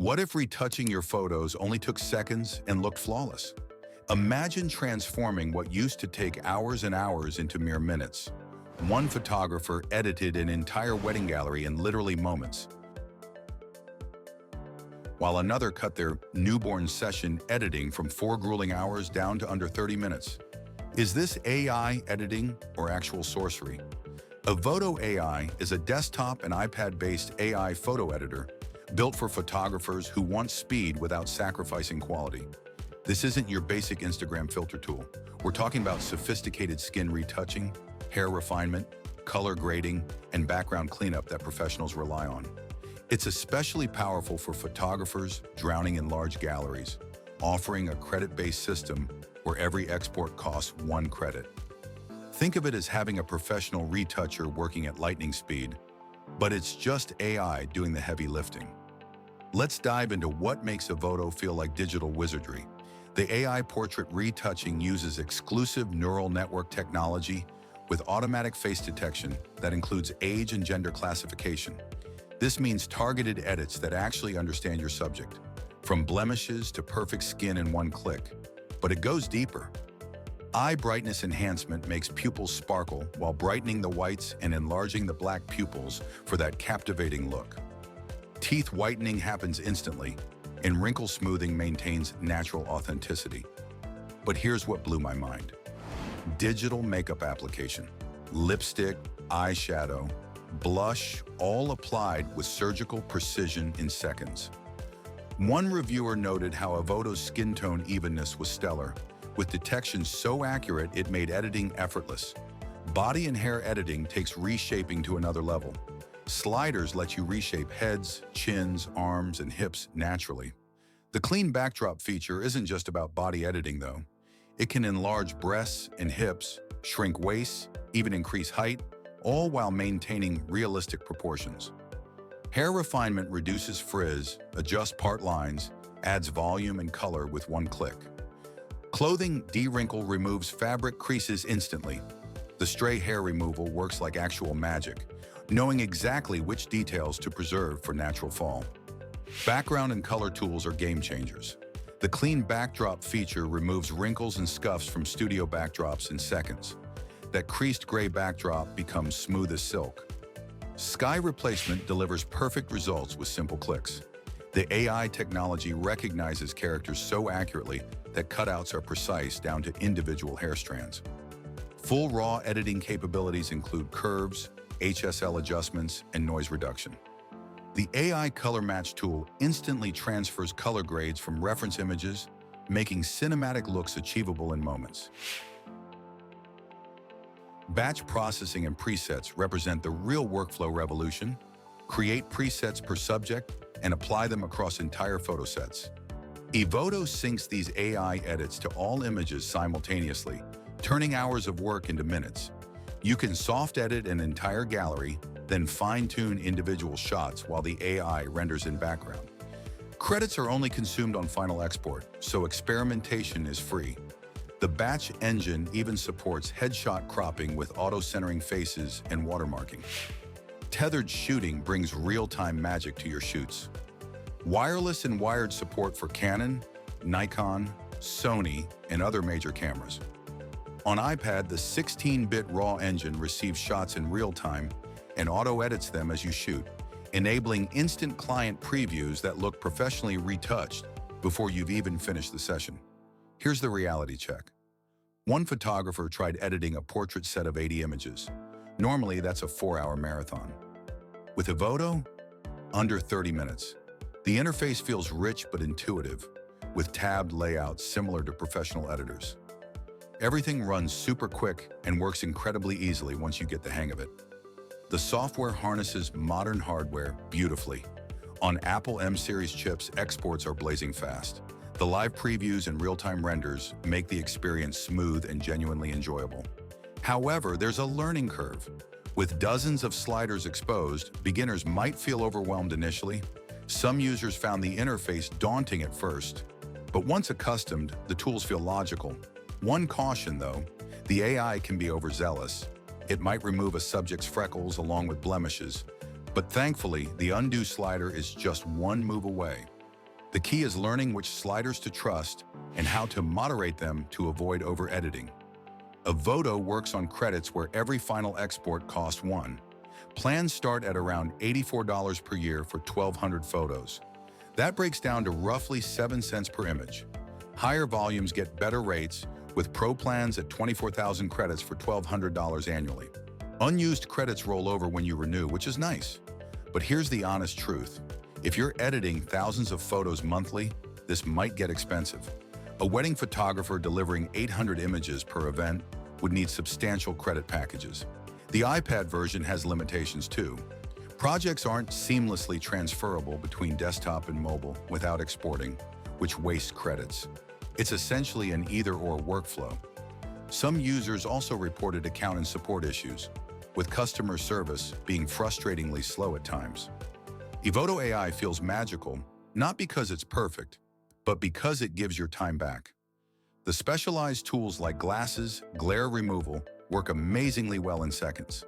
What if retouching your photos only took seconds and looked flawless? Imagine transforming what used to take hours and hours into mere minutes. One photographer edited an entire wedding gallery in literally moments, while another cut their newborn session editing from 4 grueling hours down to under 30 minutes. Is this AI editing or actual sorcery? Evoto AI is a desktop and iPad-based AI photo editor built for photographers who want speed without sacrificing quality. This isn't your basic Instagram filter tool. We're talking about sophisticated skin retouching, hair refinement, color grading, and background cleanup that professionals rely on. It's especially powerful for photographers drowning in large galleries, offering a credit-based system where every export costs 1 credit. Think of it as having a professional retoucher working at lightning speed, but it's just AI doing the heavy lifting. Let's dive into what makes Evoto feel like digital wizardry. The AI portrait retouching uses exclusive neural network technology with automatic face detection that includes age and gender classification. This means targeted edits that actually understand your subject, from blemishes to perfect skin in 1 click. But it goes deeper. Eye brightness enhancement makes pupils sparkle while brightening the whites and enlarging the black pupils for that captivating look. Teeth whitening happens instantly, and wrinkle smoothing maintains natural authenticity. But here's what blew my mind. Digital makeup application, lipstick, eyeshadow, blush, all applied with surgical precision in seconds. One reviewer noted how Evoto's skin tone evenness was stellar, with detection so accurate it made editing effortless. Body and hair editing takes reshaping to another level. Sliders let you reshape heads, chins, arms, and hips naturally. The clean backdrop feature isn't just about body editing though. It can enlarge breasts and hips, shrink waists, even increase height, all while maintaining realistic proportions. Hair refinement reduces frizz, adjusts part lines, adds volume and color with 1 click. Clothing de-wrinkle removes fabric creases instantly. The stray hair removal works like actual magic, knowing exactly which details to preserve for natural fall. Background and color tools are game changers. The clean backdrop feature removes wrinkles and scuffs from studio backdrops in seconds. That creased gray backdrop becomes smooth as silk. Sky replacement delivers perfect results with simple clicks. The AI technology recognizes characters so accurately that cutouts are precise down to individual hair strands. Full raw editing capabilities include curves, HSL adjustments, and noise reduction. The AI color match tool instantly transfers color grades from reference images, making cinematic looks achievable in moments. Batch processing and presets represent the real workflow revolution. Create presets per subject and apply them across entire photo sets. Evoto syncs these AI edits to all images simultaneously, turning hours of work into minutes. You can soft edit an entire gallery, then fine-tune individual shots while the AI renders in background. Credits are only consumed on final export, so experimentation is free. The batch engine even supports headshot cropping with auto-centering faces and watermarking. Tethered shooting brings real-time magic to your shoots. Wireless and wired support for Canon, Nikon, Sony, and other major cameras. On iPad, the 16-bit RAW engine receives shots in real time and auto-edits them as you shoot, enabling instant client previews that look professionally retouched before you've even finished the session. Here's the reality check. One photographer tried editing a portrait set of 80 images. Normally, that's a 4-hour marathon. With Evoto, under 30 minutes. The interface feels rich but intuitive, with tabbed layouts similar to professional editors. Everything runs super quick and works incredibly easily once you get the hang of it. The software harnesses modern hardware beautifully. On Apple M-series chips, exports are blazing fast. The live previews and real-time renders make the experience smooth and genuinely enjoyable. However, there's a learning curve. With dozens of sliders exposed, beginners might feel overwhelmed initially. Some users found the interface daunting at first, but once accustomed, the tools feel logical. One caution though, the AI can be overzealous. It might remove a subject's freckles along with blemishes, but thankfully, the undo slider is just one move away. The key is learning which sliders to trust and how to moderate them to avoid over-editing. Evoto works on credits where every final export costs $1. Plans start at around $84 per year for 1,200 photos. That breaks down to roughly 7 cents per image. Higher volumes get better rates, with Pro plans at 24,000 credits for $1,200 annually. Unused credits roll over when you renew, which is nice. But here's the honest truth. If you're editing thousands of photos monthly, this might get expensive. A wedding photographer delivering 800 images per event would need substantial credit packages. The iPad version has limitations too. Projects aren't seamlessly transferable between desktop and mobile without exporting, which wastes credits. It's essentially an either-or workflow. Some users also reported account and support issues, with customer service being frustratingly slow at times. Evoto AI feels magical, not because it's perfect, but because it gives your time back. The specialized tools like glasses, glare removal, work amazingly well in seconds.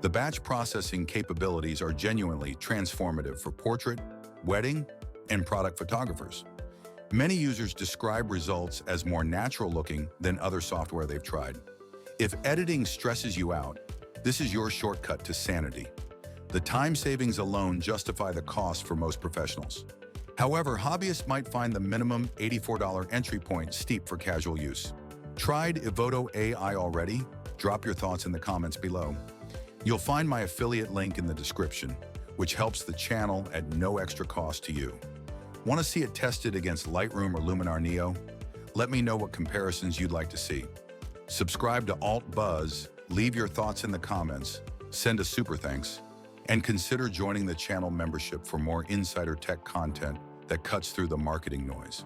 The batch processing capabilities are genuinely transformative for portrait, wedding, and product photographers. Many users describe results as more natural-looking than other software they've tried. If editing stresses you out, this is your shortcut to sanity. The time savings alone justify the cost for most professionals. However, hobbyists might find the minimum $84 entry point steep for casual use. Tried Evoto AI already? Drop your thoughts in the comments below. You'll find my affiliate link in the description, which helps the channel at no extra cost to you. Want to see it tested against Lightroom or Luminar Neo? Let me know what comparisons you'd like to see. Subscribe to Alt Buzz, leave your thoughts in the comments, send a super thanks, and consider joining the channel membership for more insider tech content that cuts through the marketing noise.